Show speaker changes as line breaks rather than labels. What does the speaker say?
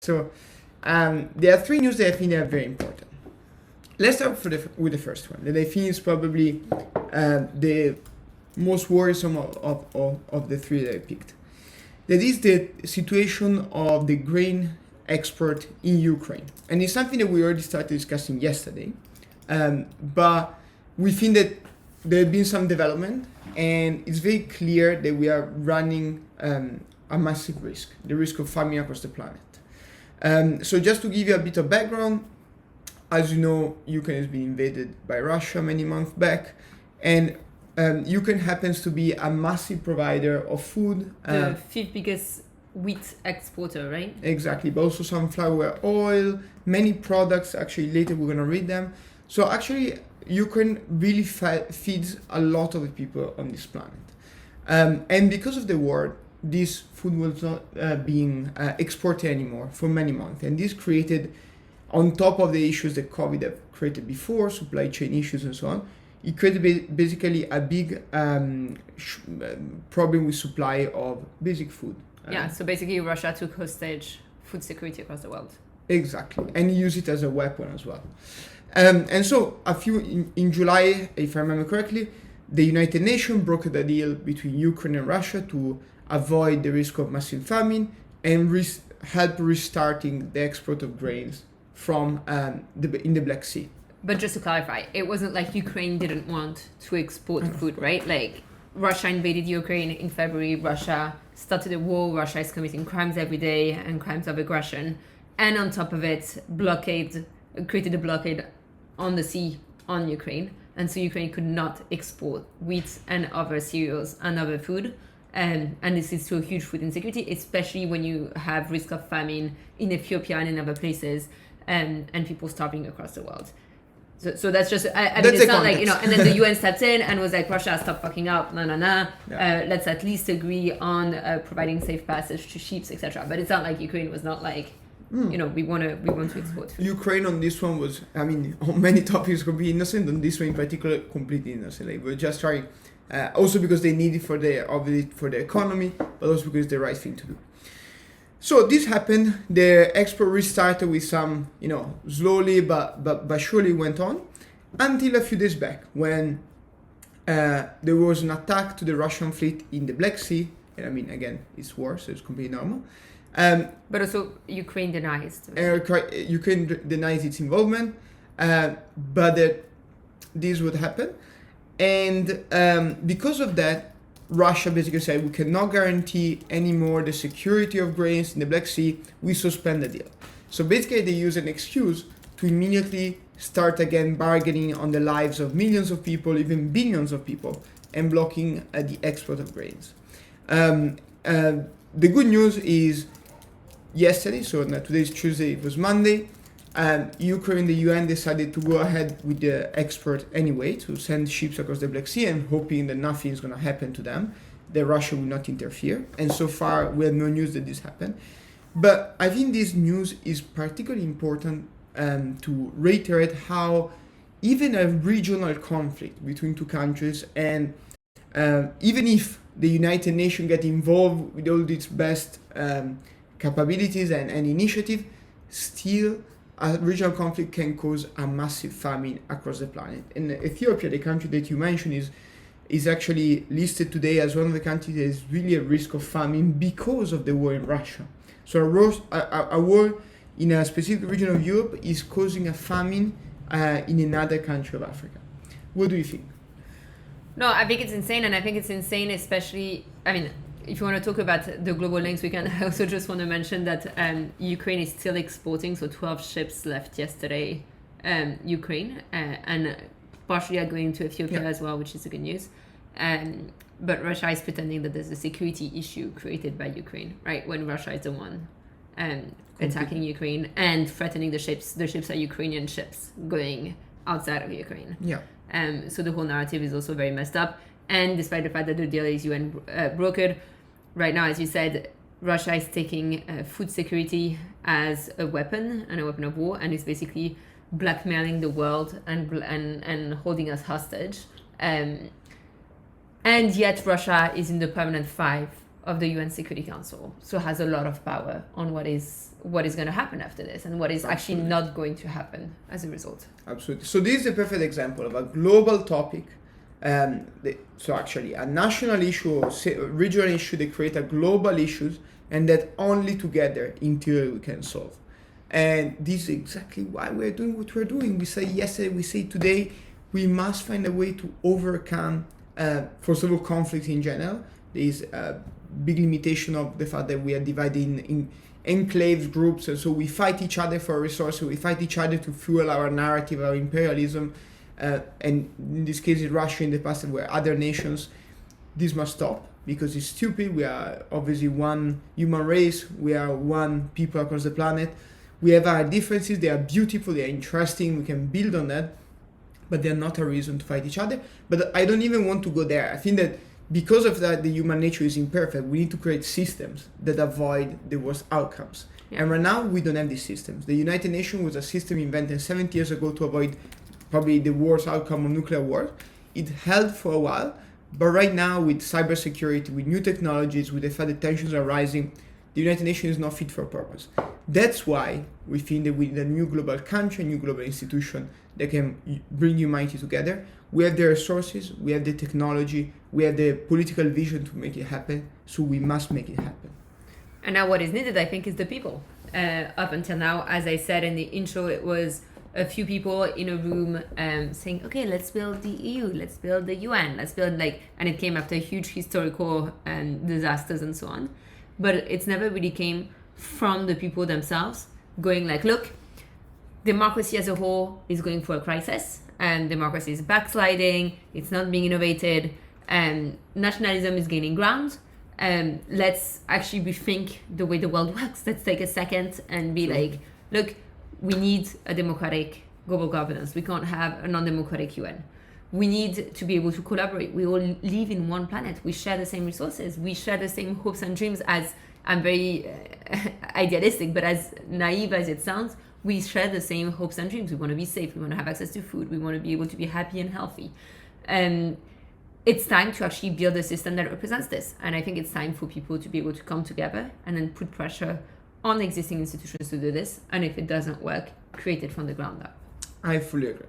So there are three news that I think are very important. Let's start with the first one, that I think is probably the most worrisome of the three that I picked. That is the situation of the grain export in Ukraine. And it's something that we already started discussing yesterday. But we think that there has been some development, and it's very clear that we are running a massive risk, the risk of famine across the planet. So just to give you a bit of background, as you know, Ukraine has been invaded by Russia many months back, and Ukraine happens to be a massive provider of food.
The fifth biggest wheat exporter, right?
Exactly, but also sunflower oil, many products. Actually, later we're going to read them. So actually, Ukraine really feeds a lot of the people on this planet. And because of the war, this food was not being exported anymore for many months. And this created, on top of the issues that COVID have created before, supply chain issues and so on, it created basically a big problem with supply of basic food.
Yeah, so basically Russia took hostage food security across the world.
Exactly, and use it as a weapon as well. And so in July, if I remember correctly, the United Nations brokered a deal between Ukraine and Russia to avoid the risk of massive famine and help restarting the export of grains from in the Black Sea.
But just to clarify, it wasn't like Ukraine didn't want to export food, right? Like Russia invaded Ukraine in February, Russia started a war, Russia is committing crimes every day and crimes of aggression. And on top of it, created a blockade on the sea on Ukraine. And so Ukraine could not export wheat and other cereals and other food. And this leads to a huge food insecurity, especially when you have risk of famine in Ethiopia and in other places, and people starving across the world. So that's just, I mean, it's not like, and then the UN stepped in and was like, Russia, stop fucking up, Yeah. Let's at least agree on providing safe passage to ships, etc. But it's not like Ukraine was not like, we want to export food.
Ukraine on this one was, I mean, on many topics completely innocent, on this one in particular, completely innocent. Like, we're just trying, also because they need it for the economy, but also because it's the right thing to do. So this happened, the export restarted with some, slowly but surely went on, until a few days back when there was an attack to the Russian fleet in the Black Sea. And I mean, again, it's war, so it's completely normal.
But also Ukraine denies.
Ukraine denies its involvement, but this would happen. And because of that, Russia basically said, we cannot guarantee anymore the security of grains in the Black Sea, we suspend the deal. So basically they use an excuse to immediately start again bargaining on the lives of millions of people, even billions of people, and blocking the export of grains. The good news is yesterday, so today's Tuesday, it was Monday, Ukraine and the UN decided to go ahead with the export anyway, to send ships across the Black Sea and hoping that nothing is going to happen to them, that Russia will not interfere. And so far, we have no news that this happened. But I think this news is particularly important to reiterate how even a regional conflict between two countries, and even if the United Nations get involved with all its best capabilities and initiative, still a regional conflict can cause a massive famine across the planet. And Ethiopia, the country that you mentioned, is actually listed today as one of the countries that is really at risk of famine because of the war in Russia. So a war in a specific region of Europe is causing a famine in another country of Africa. What do you think?
No, I think it's insane, and I think it's insane especially, I mean, if you want to talk about the global links, we can. I also just want to mention that Ukraine is still exporting, so 12 ships left yesterday, Ukraine, and partially are going to Ethiopia as well, which is the good news. But Russia is pretending that there's a security issue created by Ukraine, right? When Russia is the one attacking Ukraine and threatening the ships. The ships are Ukrainian ships going outside of Ukraine.
Yeah.
So the whole narrative is also very messed up. And despite the fact that the deal is UN brokered, right now, as you said, Russia is taking food security as a weapon and a weapon of war, and is basically blackmailing the world and holding us hostage. And yet Russia is in the permanent 5 of the UN Security Council, so has a lot of power on what is going to happen after this and what is actually not going to happen as a result.
Absolutely. So this is a perfect example of a global topic. So actually, a national issue or regional issue, they create a global issues, and that only together, in theory, we can solve. And this is exactly why we're doing what we're doing. We say yesterday, we say today, we must find a way to overcome, first of all, conflict in general. There is a big limitation of the fact that we are divided in enclaves, groups, and so we fight each other for resources, we fight each other to fuel our narrative, our imperialism, and in this case, in Russia in the past, there were other nations. This must stop, because it's stupid. We are obviously one human race, we are one people across the planet. We have our differences, they are beautiful, they are interesting, we can build on that, but they're not a reason to fight each other. But I don't even want to go there. I think that because of that, the human nature is imperfect. We need to create systems that avoid the worst outcomes. Yeah. And right now, we don't have these systems. The United Nations was a system invented 70 years ago to avoid probably the worst outcome of nuclear war. It held for a while, but right now, with cybersecurity, with new technologies, with the fact that tensions are rising, the United Nations is not fit for purpose. That's why we think that we need a new global country, a new global institution that can bring humanity together. We have the resources, we have the technology, we have the political vision to make it happen, so we must make it happen.
And now what is needed, I think, is the people. Up until now, as I said in the intro, it was a few people in a room saying, okay, let's build the EU, let's build the UN, let's build and it came after huge historical disasters and so on. But it's never really came from the people themselves going look, democracy as a whole is going for a crisis, and democracy is backsliding, it's not being innovated, and nationalism is gaining ground. Let's actually rethink the way the world works. Let's take a second and be look, we need a democratic global governance. We can't have a non-democratic UN. We need to be able to collaborate. We all live in one planet. We share the same resources. We share the same hopes and dreams. As I'm very idealistic, but as naive as it sounds, we share the same hopes and dreams. We want to be safe. We want to have access to food. We want to be able to be happy and healthy. It's time to actually build a system that represents this. And I think it's time for people to be able to come together and then put pressure on existing institutions to do this. And if it doesn't work, create it from the ground up.
I fully agree.